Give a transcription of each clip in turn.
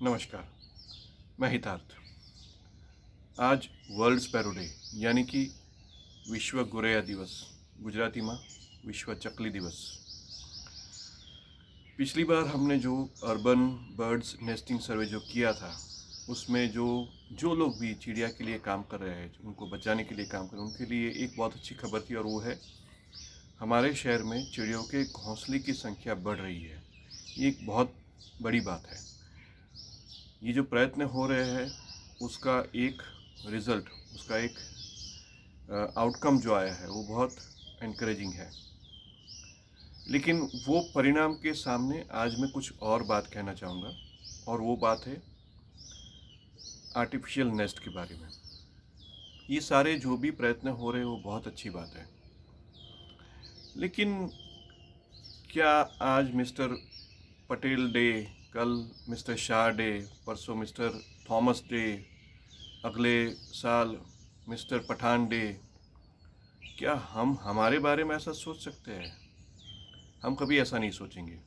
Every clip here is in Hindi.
नमस्कार, मैं हितार्थ। आज वर्ल्ड स्पैरो डे यानी कि विश्व गुरैया दिवस, गुजराती में विश्व चकली दिवस। पिछली बार हमने जो अर्बन बर्ड्स नेस्टिंग सर्वे जो किया था, उसमें जो लोग भी चिड़िया के लिए काम कर रहे हैं, उनको बचाने के लिए काम कर रहे हैं, उनके लिए एक बहुत अच्छी खबर थी और वो है हमारे शहर में चिड़ियों के घोंसले की संख्या बढ़ रही है। ये एक बहुत बड़ी बात है। ये जो प्रयत्न हो रहे हैं उसका एक रिज़ल्ट, उसका एक आउटकम जो आया है वो बहुत एनकरेजिंग है। लेकिन वो परिणाम के सामने आज मैं कुछ और बात कहना चाहूँगा और वो बात है आर्टिफिशियल नेस्ट के बारे में। ये सारे जो भी प्रयत्न हो रहे हैं वो बहुत अच्छी बात है, लेकिन क्या आज मिस्टर पटेल डे, कल मिस्टर शाह डे, परसों मिस्टर थॉमस डे, अगले साल मिस्टर पठान डे, क्या हम हमारे बारे में ऐसा सोच सकते हैं? हम कभी ऐसा नहीं सोचेंगे।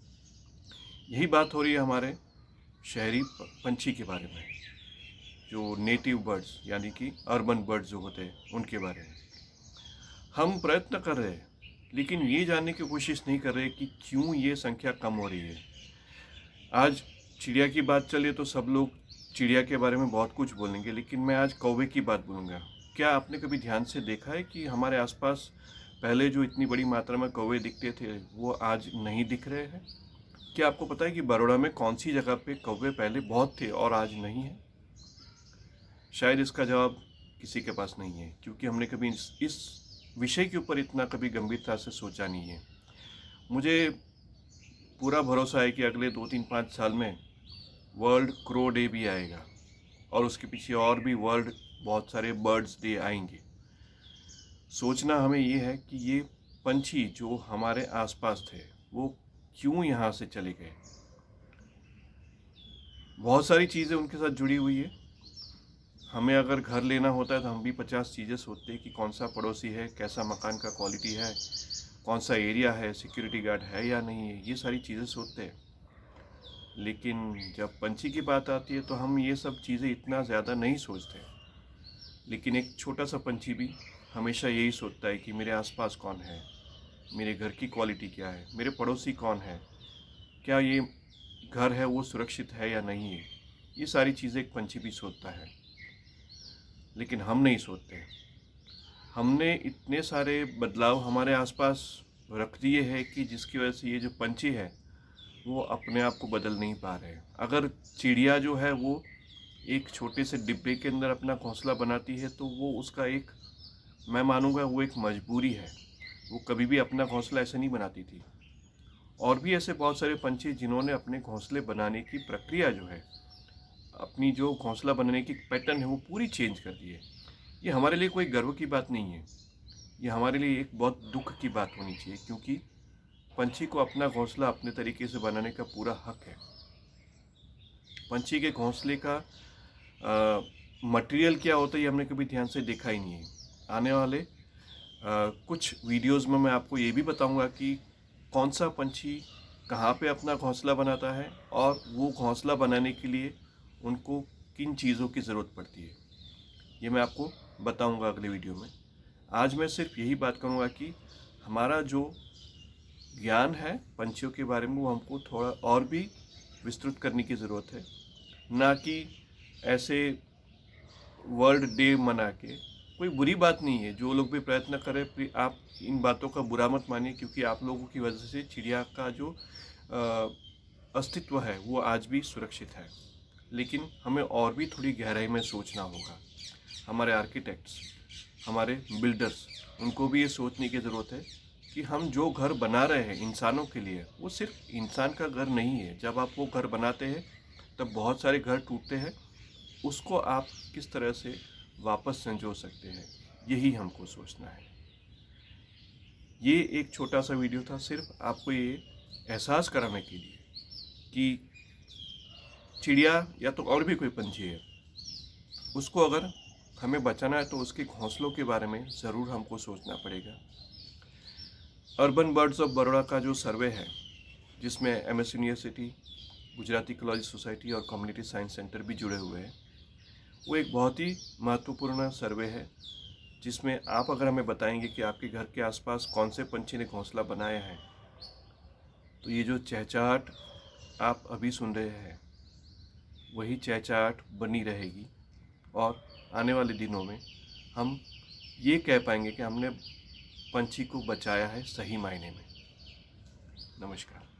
यही बात हो रही है हमारे शहरी पंछी के बारे में, जो नेटिव बर्ड्स यानी कि अर्बन बर्ड्स जो होते हैं उनके बारे में। हम प्रयत्न कर रहे हैं, लेकिन ये जानने की कोशिश नहीं कर रहे कि क्यों ये संख्या कम हो रही है। आज चिड़िया की बात चले तो सब लोग चिड़िया के बारे में बहुत कुछ बोलेंगे, लेकिन मैं आज कौवे की बात बोलूँगा। क्या आपने कभी ध्यान से देखा है कि हमारे आसपास पहले जो इतनी बड़ी मात्रा में कौवे दिखते थे वो आज नहीं दिख रहे हैं? क्या आपको पता है कि बड़ौदा में कौन सी जगह पे कौवे पहले बहुत थे और आज नहीं है? शायद इसका जवाब किसी के पास नहीं है, क्योंकि हमने कभी इस विषय के ऊपर इतना कभी गंभीरता से सोचा नहीं है। मुझे पूरा भरोसा है कि अगले 2-3-5 साल में वर्ल्ड क्रो डे भी आएगा और उसके पीछे और भी वर्ल्ड बहुत सारे बर्ड्स डे आएंगे। सोचना हमें ये है कि ये पंछी जो हमारे आसपास थे वो क्यों यहाँ से चले गए। बहुत सारी चीज़ें उनके साथ जुड़ी हुई है। हमें अगर घर लेना होता है तो हम भी 50 चीज़ें सोचते हैं कि कौन सा पड़ोसी है, कैसा मकान का क्वालिटी है, कौन सा एरिया है, सिक्योरिटी गार्ड है या नहीं है, ये सारी चीज़ें सोचते हैं। लेकिन जब पंछी की बात आती है तो हम ये सब चीज़ें इतना ज़्यादा नहीं सोचते। लेकिन एक छोटा सा पंछी भी हमेशा यही सोचता है कि मेरे आसपास कौन है, मेरे घर की क्वालिटी क्या है, मेरे पड़ोसी कौन है, क्या ये घर है वो सुरक्षित है या नहीं है। ये सारी चीज़ें एक पंछी भी सोचता है, लेकिन हम नहीं सोचते। हमने इतने सारे बदलाव हमारे आसपास रख दिए हैं कि जिसकी वजह से ये जो पंछी है वो अपने आप को बदल नहीं पा रहे। अगर चिड़िया जो है वो एक छोटे से डिब्बे के अंदर अपना घोंसला बनाती है तो वो उसका एक, मैं मानूंगा वो एक मजबूरी है। वो कभी भी अपना घोंसला ऐसे नहीं बनाती थी। और भी ऐसे बहुत सारे पंछी जिन्होंने अपने घोंसले बनाने की प्रक्रिया जो है, अपनी जो घोंसला बनाने की पैटर्न है वो पूरी चेंज कर दी है। ये हमारे लिए कोई गर्व की बात नहीं है, ये हमारे लिए एक बहुत दुख की बात होनी चाहिए, क्योंकि पंछी को अपना घोंसला अपने तरीके से बनाने का पूरा हक है। पंछी के घोंसले का मटेरियल क्या होता है ये हमने कभी ध्यान से देखा ही नहीं है। आने वाले कुछ वीडियोस में मैं आपको ये भी बताऊंगा कि कौन सा पंछी कहाँ पे अपना घोंसला बनाता है और वो घोंसला बनाने के लिए उनको किन चीज़ों की ज़रूरत पड़ती है। ये मैं आपको बताऊंगा अगले वीडियो में। आज मैं सिर्फ यही बात करूंगा कि हमारा जो ज्ञान है पंछियों के बारे में वो हमको थोड़ा और भी विस्तृत करने की ज़रूरत है, ना कि ऐसे वर्ल्ड डे मना के। कोई बुरी बात नहीं है, जो लोग भी प्रयत्न करें आप इन बातों का बुरा मत मानिए, क्योंकि आप लोगों की वजह से चिड़िया का जो अस्तित्व है वो आज भी सुरक्षित है। लेकिन हमें और भी थोड़ी गहराई में सोचना होगा। हमारे आर्किटेक्ट्स, हमारे बिल्डर्स, उनको भी ये सोचने की ज़रूरत है कि हम जो घर बना रहे हैं इंसानों के लिए, वो सिर्फ इंसान का घर नहीं है। जब आप वो घर बनाते हैं तब बहुत सारे घर टूटते हैं, उसको आप किस तरह से वापस संजो सकते हैं, यही हमको सोचना है। ये एक छोटा सा वीडियो था सिर्फ आपको ये एहसास कराने के लिए कि चिड़िया या तो और भी कोई पंछी है, उसको अगर हमें बचाना है तो उसके घोंसलों के बारे में ज़रूर हमको सोचना पड़ेगा। अर्बन बर्ड्स ऑफ बड़ौदा का जो सर्वे है, जिसमें MS university, Gujarati ecology society और कम्युनिटी साइंस सेंटर भी जुड़े हुए हैं। वो एक बहुत ही महत्वपूर्ण सर्वे है जिसमें आप अगर हमें बताएंगे कि आपके घर के आसपास कौन से पंछी ने घोंसला बनाया है, तो ये जो चहचहाट आप अभी सुन रहे हैं वही चहचहाट बनी रहेगी और आने वाले दिनों में हम ये कह पाएंगे कि हमने पंछी को बचाया है सही मायने में। नमस्कार।